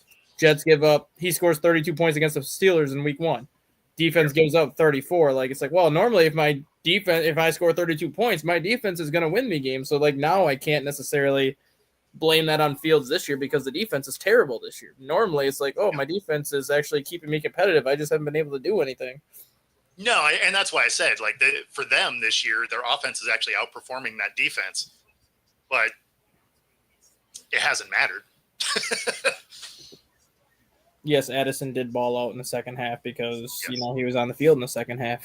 He scores 32 points against the Steelers in week 1. Defense gives up 34. Like it's like, well, normally if I score 32 points, my defense is going to win me games. So like now I can't necessarily blame that on Fields this year because the defense is terrible this year. Normally it's like, oh, my defense is actually keeping me competitive. I just haven't been able to do anything. No, and that's why I said like for them this year, their offense is actually outperforming that defense, but it hasn't mattered. Yes, Addison did ball out in the second half because he was on the field in the second half.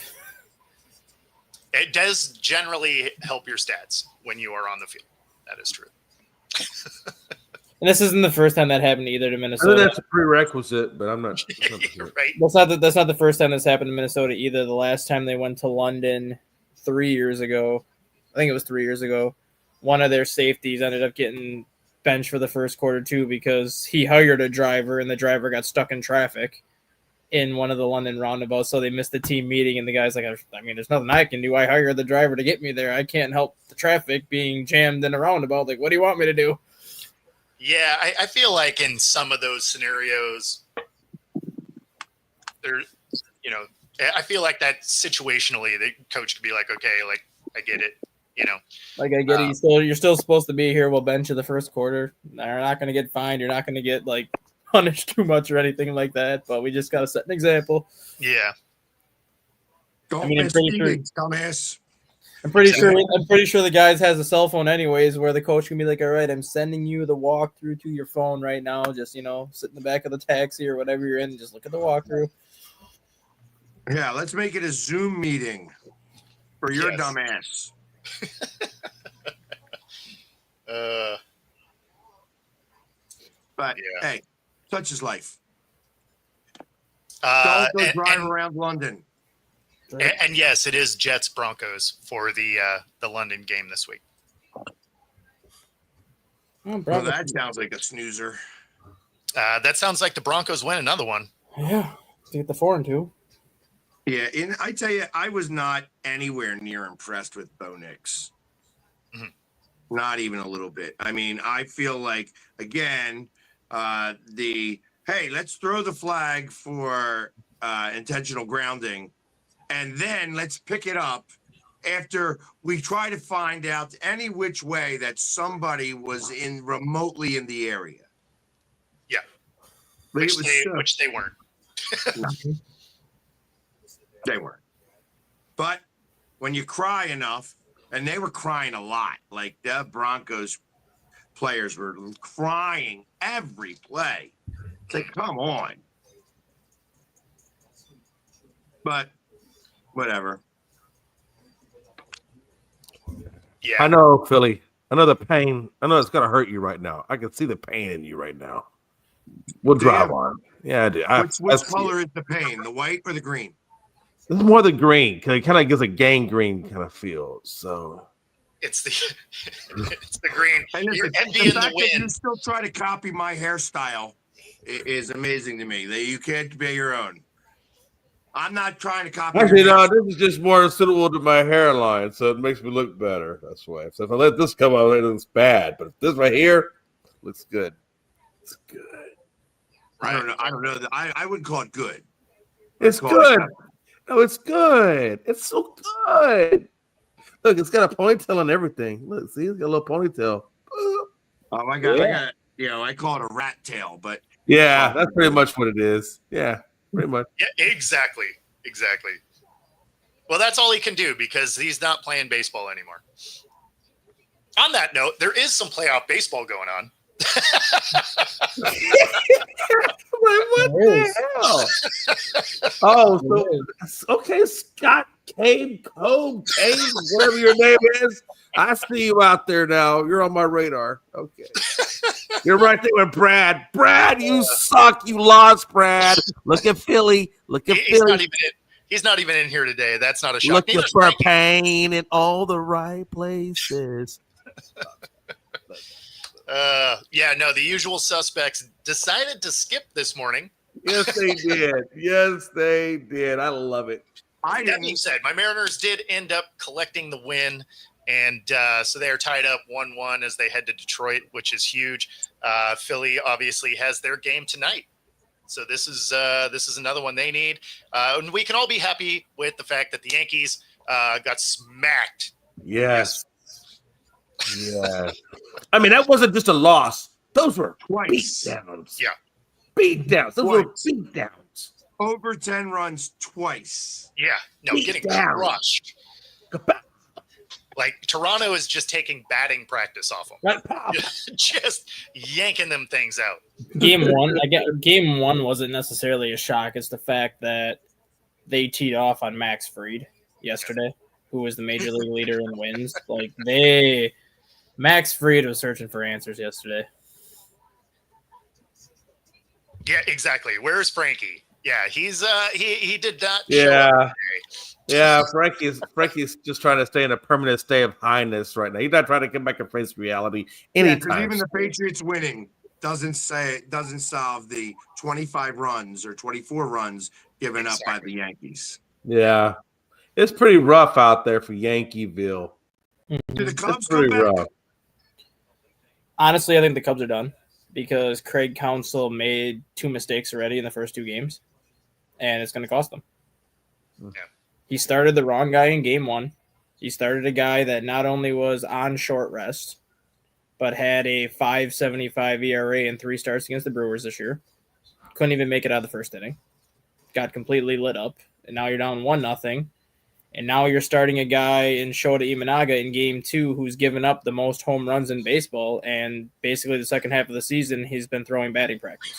It does generally help your stats when you are on the field. That is true. And this isn't the first time that happened either to I think Minnesota. that's a prerequisite, but I'm not. You're right. That's not the first time this happened to Minnesota either. The last time they went to London 3 years ago, I think it was 3 years ago, one of their safeties ended up getting benched for the first quarter too because he hired a driver and the driver got stuck in traffic in one of the London roundabouts, so they missed the team meeting and the guy's like, I mean, there's nothing I can do. I hired the driver to get me there. I can't help the traffic being jammed in a roundabout. Like, what do you want me to do? Yeah, I feel like in some of those scenarios, I feel like that situationally, the coach could be like, okay, like I get it, Like I get it. You're still supposed to be here. We'll bench you the first quarter. You're not going to get fined. You're not going to get like punished too much or anything like that. But we just got to set an example. Yeah. Don't I mean, I'm miss pretty sure- feelings, dumbass. I'm pretty sure the guys has a cell phone anyways, where the coach can be like, "All right, I'm sending you the walkthrough to your phone right now. Just sit in the back of the taxi or whatever you're in. Just look at the walkthrough." Yeah, let's make it a Zoom meeting for your Yes. dumbass. But Yeah. hey, such is life. And, Don't go drive around London. and yes, it is Jets Broncos for the London game this week. Oh, Well, Broncos. that sounds like a snoozer. That sounds like the Broncos win another one. Yeah, to get the 4-2. Yeah, and I tell you, I was not anywhere near impressed with Bo Nix. Mhm. Not even a little bit. I mean, I feel like again, hey, let's throw the flag for intentional grounding, and then let's pick it up after we try to find out any which way that somebody was remotely in the area. Yeah. But Which it was which they weren't. They weren't. But when you cry enough, and they were crying a lot, like the Broncos players were crying every play. It's like, come on. But whatever. Yeah. I know, Philly. I know the pain. I know it's gonna hurt you right now. I can see the pain in you right now. We'll drive Damn. on. Yeah, I do. Which color is the pain? The white or the green? This is more the green because it kind of gives a gangrene kind of feel. So It's the it's the green. And You're listen, envying the fact that you win. still try to copy my hairstyle is amazing to me. That you can't be your own. I'm not trying to copy. your actually, no, hairstyle. this is just more suitable to my hairline, so it makes me look better. That's why. So if I let this come out, it looks bad. But if this right here looks good, it's good. I don't know. I don't know. I wouldn't call it good. It's Call it good. No, it's good. It's so good. Look, it's got a ponytail and everything. Look, see, it's got a little ponytail. Oh my god! Yeah. I call it a rat tail, but Yeah, that's pretty much what it is. Yeah, pretty much. Yeah, exactly. Well, that's all he can do because he's not playing baseball anymore. On that note, there is some playoff baseball going on. What the hell? Oh, so okay, Scott Cade, whatever your name is. I see you out there now. You're on my radar. Okay. You're right there with Brad. Brad, you suck. You lost, Brad. Look at Philly. Look at Philly. He's not even in here today. That's not a shock. Looking for pain in all the right places. The usual suspects decided to skip this morning. Yes, they did. Yes, they did. I love it. That being said, my Mariners did end up collecting the win, and so they are tied up 1-1 as they head to Detroit, which is huge. Philly obviously has their game tonight, so this is another one they need. And we can all be happy with the fact that the Yankees got smacked. Yes. Yeah. I mean, that wasn't just a loss. Those were beatdowns. Yeah. Beatdowns. Those were beatdowns. Over 10 runs twice. Yeah. No, getting crushed. Like Toronto is just taking batting practice off them. Right, pop. Just yanking them things out. Game one wasn't necessarily a shock. It's the fact that they teed off on Max Fried yesterday, who was the major league leader in wins. Max Fried was searching for answers yesterday. Yeah, exactly. Where's Frankie? Yeah, he's he did not. Yeah, Frankie's just trying to stay in a permanent state of highness right now. He's not trying to get back and face reality anytime. Even the Patriots winning doesn't solve the 25 runs or 24 runs given up by the Yankees. Yeah, it's pretty rough out there for Yankeeville. Do the Cubs pretty come back? rough. Honestly, I think the Cubs are done because Craig Counsell made 2 mistakes already in the first 2 games, and it's going to cost them. Yeah. He started the wrong guy in game 1. He started a guy that not only was on short rest, but had a 5.75 ERA and 3 starts against the Brewers this year. Couldn't even make it out of the first inning. Got completely lit up, and now you're down 1-0. And now you're starting a guy in Shota Imanaga in game 2 who's given up the most home runs in baseball, and basically the second half of the season he's been throwing batting practice.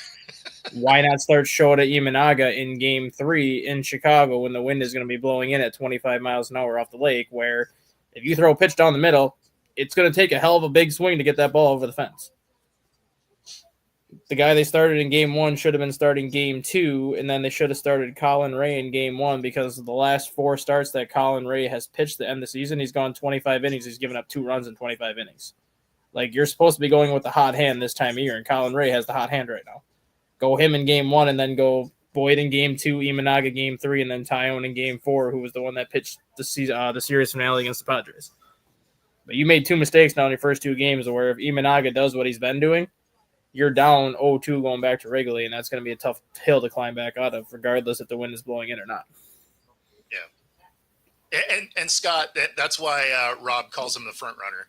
Why not start Shota Imanaga in game 3 in Chicago when the wind is going to be blowing in at 25 miles an hour off the lake, where if you throw a pitch down the middle, it's going to take a hell of a big swing to get that ball over the fence. The guy they started in game 1 should have been starting game 2, and then they should have started Colin Ray in game 1 because of the last 4 starts that Colin Ray has pitched to end the season. He's gone 25 innings. He's given up 2 runs in 25 innings. Like, you're supposed to be going with the hot hand this time of year, and Colin Ray has the hot hand right now. Go him in game 1 and then go Boyd in game 2, Imanaga game 3, and then Tyone in game 4, who was the one that pitched the series finale against the Padres. But you made 2 mistakes now in your first 2 games where if Imanaga does what he's been doing, you're down 0-2 going back to Wrigley, and that's going to be a tough hill to climb back out of, regardless if the wind is blowing in or not. Yeah. And Scott, that's why Rob calls him the front runner.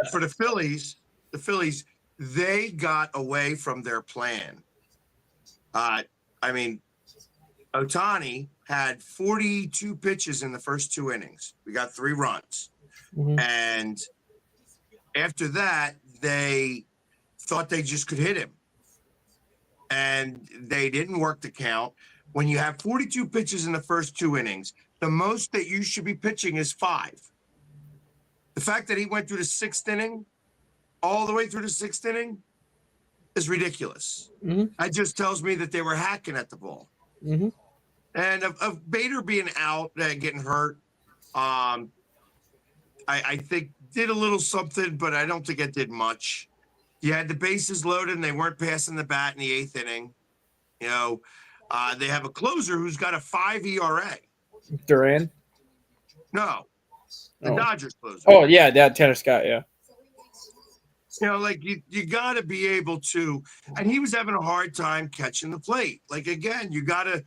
For the Phillies, they got away from their plan. Ohtani had 42 pitches in the first 2 innings. We got 3 runs. Mm-hmm. And after that, they thought they just could hit him. And they didn't work the count. When you have 42 pitches in the first 2 innings, the most that you should be pitching is 5. The fact that he went through the 6th inning, all the way through the 6th inning, is ridiculous. Mm-hmm. That just tells me that they were hacking at the ball. Mm-hmm. And of Bader being out and getting hurt, I think did a little something, but I don't think it did much. You had the bases loaded and they weren't passing the bat in the 8th inning. You know, they have a closer who's got a 5 ERA. Duran? No, the Dodgers closer. Oh, yeah, that Tanner Scott, yeah. You know, like you got to be able to, and he was having a hard time catching the plate. Like, again, you got to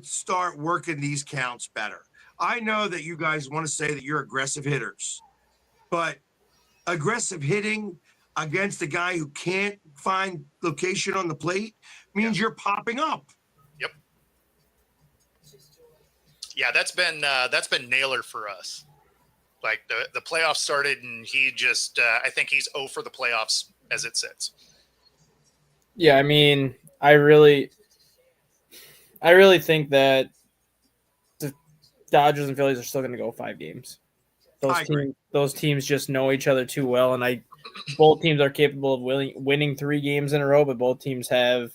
start working these counts better. I know that you guys want to say that you're aggressive hitters, but aggressive hitting against a guy who can't find location on the plate means you're popping up. Yep. Yeah, that's been Naylor for us. Like the playoffs started and he just I think he's 0 for the playoffs as it sits. Yeah, I mean, I really think that the Dodgers and Phillies are still going to go 5 games. I agree. Those teams just know each other too well, and both teams are capable of winning 3 games in a row, but both teams have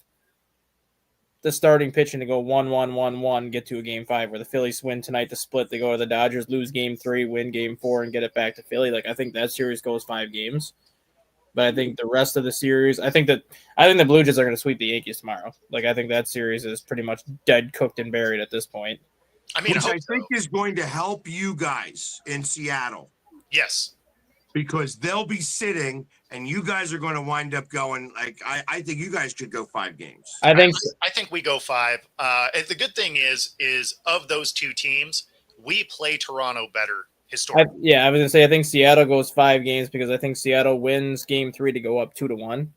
the starting pitching to go 1-1-1-1, get to a game 5, where the Phillies win tonight to split. They go to the Dodgers, lose game 3, win game 4, and get it back to Philly. Like, I think that series goes 5 games. But I think the rest of the series, I think the Blue Jays are going to sweep the Yankees tomorrow. Like, I think that series is pretty much dead, cooked, and buried at this point. I mean, Which I so. think is going to help you guys in Seattle Yes. because they'll be sitting and you guys are going to wind up going like I think you guys could go 5 games. I think I think we go 5. And the good thing is of those 2 teams, we play Toronto better historically. I was going to say I think Seattle goes 5 games because I think Seattle wins game 3 to go up 2-1.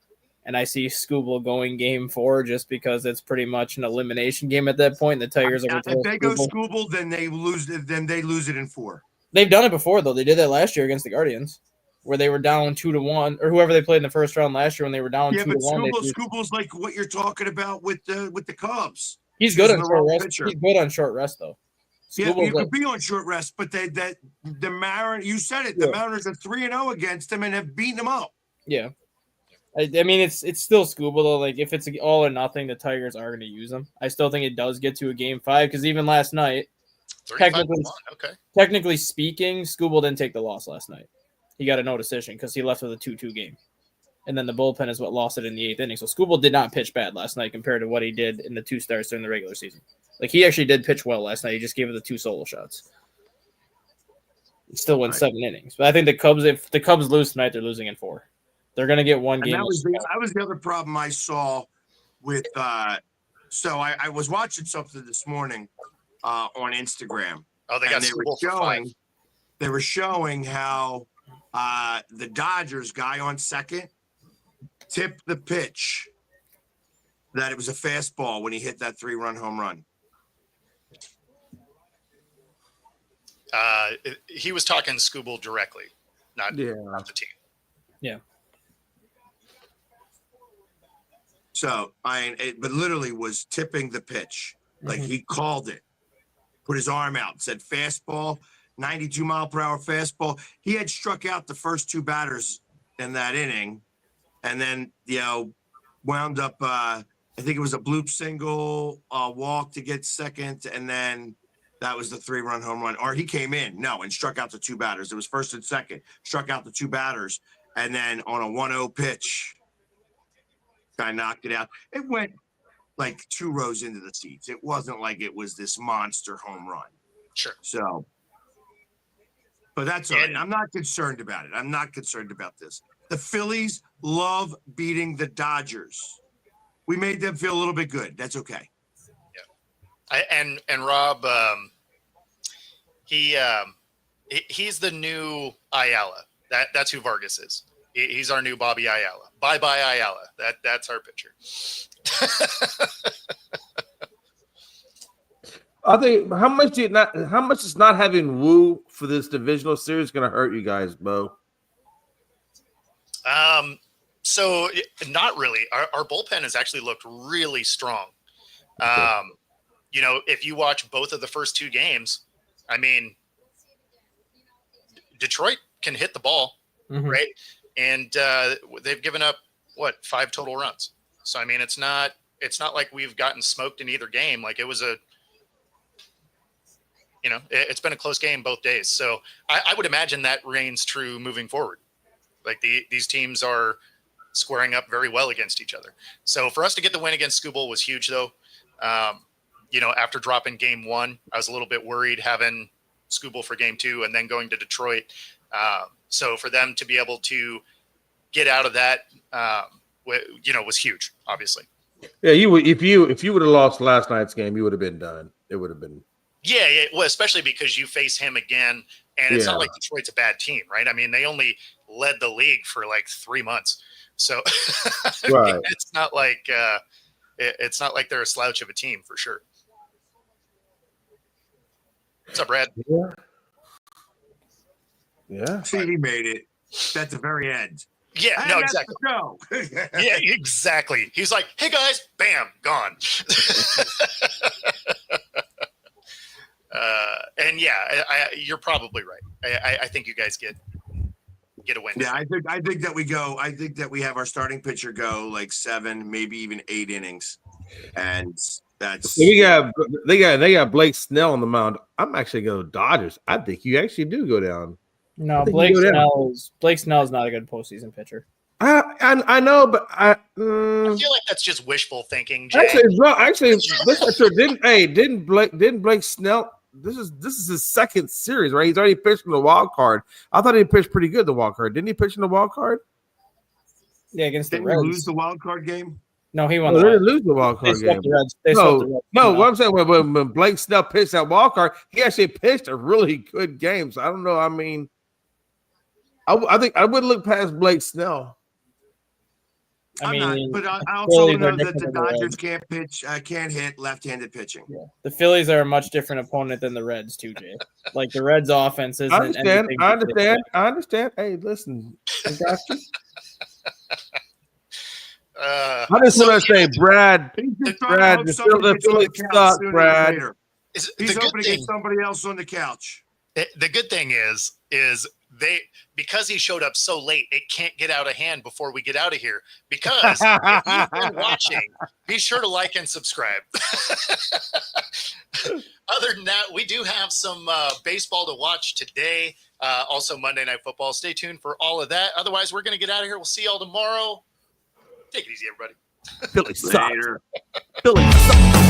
And I see Skubal going game 4 just because it's pretty much an elimination game at that point. The Tigers are If they go Skubal, then they lose it in 4. They've done it before, though. They did that last year against the Guardians, where they were down 2-1, or whoever they played in the first round last year when they were down 2-1. Skubal's like what you're talking about with the Cubs. He's good on the short wrong rest. pitcher. He's good on short rest, though. Yeah, you could be on short rest, but the Mariners, you said it, the Mariners are 3-0 against them and have beaten them up. Yeah. I mean, it's still Skubal, though. Like, if it's all or nothing, the Tigers are going to use him. I still think it does get to a game 5, because even last night, technically speaking, Skubal didn't take the loss last night. He got a no decision because he left with a 2-2 game. And then the bullpen is what lost it in the 8th inning. So Skubal did not pitch bad last night compared to what he did in the 2 starts during the regular season. Like, he actually did pitch well last night. He just gave it the 2 solo shots. He still won 7 innings. But I think if the Cubs lose tonight, they're losing in 4. They're going to get 1 game. That was the other problem I saw with so I was watching something this morning on Instagram. Oh, they got Skubal for 5. They were showing how the Dodgers guy on second tipped the pitch that it was a fastball when he hit that 3-run home run. He was talking Skubal directly, not the team. Yeah. So but literally was tipping the pitch. Like he called it, put his arm out, said fastball, 92-mile-per-hour fastball. He had struck out the first 2 batters in that inning, and then wound up. I think it was a bloop single, walk to get second, and then that was the 3-run home run. Or he came in, and struck out the 2 batters. It was first and second, struck out the 2 batters, and then on a 1-0 pitch, guy knocked it out. It went like 2 rows into the seats. It wasn't like it was this monster home run. Sure. So, but that's all right. I'm not concerned about it. I'm not concerned about this. The Phillies love beating the Dodgers. We made them feel a little bit good. That's okay. Yeah. And Rob, he's the new Ayala. That's who Vargas is. He's our new Bobby Ayala. Bye Ayala. That's our pitcher. I think how much is not having Wu for this divisional series going to hurt you guys, Bo? So not really. Our bullpen has actually looked really strong. If you watch both of the first 2 games, I mean, Detroit can hit the ball, right? And they've given up 5 total runs. So I mean, it's not like we've gotten smoked in either game. Like it was it's been a close game both days. So I would imagine that reigns true moving forward. Like these teams are squaring up very well against each other. So for us to get the win against Skubal was huge, though. After dropping game 1, I was a little bit worried having Skubal for game 2 and then going to Detroit. So for them to be able to get out of that, was huge, obviously. Yeah, you would if you would have lost last night's game, you would have been done. It would have been. Yeah, well, especially because you face him again, and it's not like Detroit's a bad team, right? I mean, they only led the league for like 3 months, so right. It's not like they're a slouch of a team for sure. What's up, Brad? Yeah. See, he made it at the very end. Yeah, And no, that's exactly. the show. Yeah, exactly. He's like, "Hey guys, bam, gone." And yeah, you're probably right. I think you guys get a win. Yeah, I think that we go. I think that we have our starting pitcher go like 7, maybe even 8 innings, and that's they got Blake Snell on the mound. I'm actually going to Dodgers. I think you actually do go down. No, I think Blake you go down. Snell's not a good postseason pitcher. I know, but I feel like that's just wishful thinking, Jay. actually, this is true. Didn't Blake Snell? This is his second series, right? He's already pitched in the wild card. I thought he pitched pretty good in the wild card. Didn't he pitch in the wild card? Yeah, against the didn't we Reds. lose the wild card game. No, he won. No, the they wild didn't lose the wild They card swept game. the Reds. They swept the Reds. No, what I'm saying when Blake Snell pitched that wild card, he actually pitched a really good game. So I don't know. I mean, I think I wouldn't look past Blake Snell. I I'm mean, not, but I also Phillies are know that different the than the Dodgers Reds. can't pitch, can't hit left-handed pitching. yeah. The Phillies are a much different opponent than the Reds, too, Jay. Like the Reds' offense isn't. I understand. anything I to think understand. about. I understand. Hey, listen, I got you. I just want to say, Brad. He's just trying Brad, to hope the somebody gets on Phillies the couch suck, sooner than Brad. later. the He's good hoping to thing. get somebody else on the couch. The good thing is they, because he showed up so late, it can't get out of hand before we get out of here. Because if you've been watching, be sure to like and subscribe. Other than that, we do have some baseball to watch today. Also Monday Night Football. Stay tuned for all of that. Otherwise, we're going to get out of here. We'll see y'all tomorrow. Take it easy, everybody. Philly sucks. Later. Philly sucks.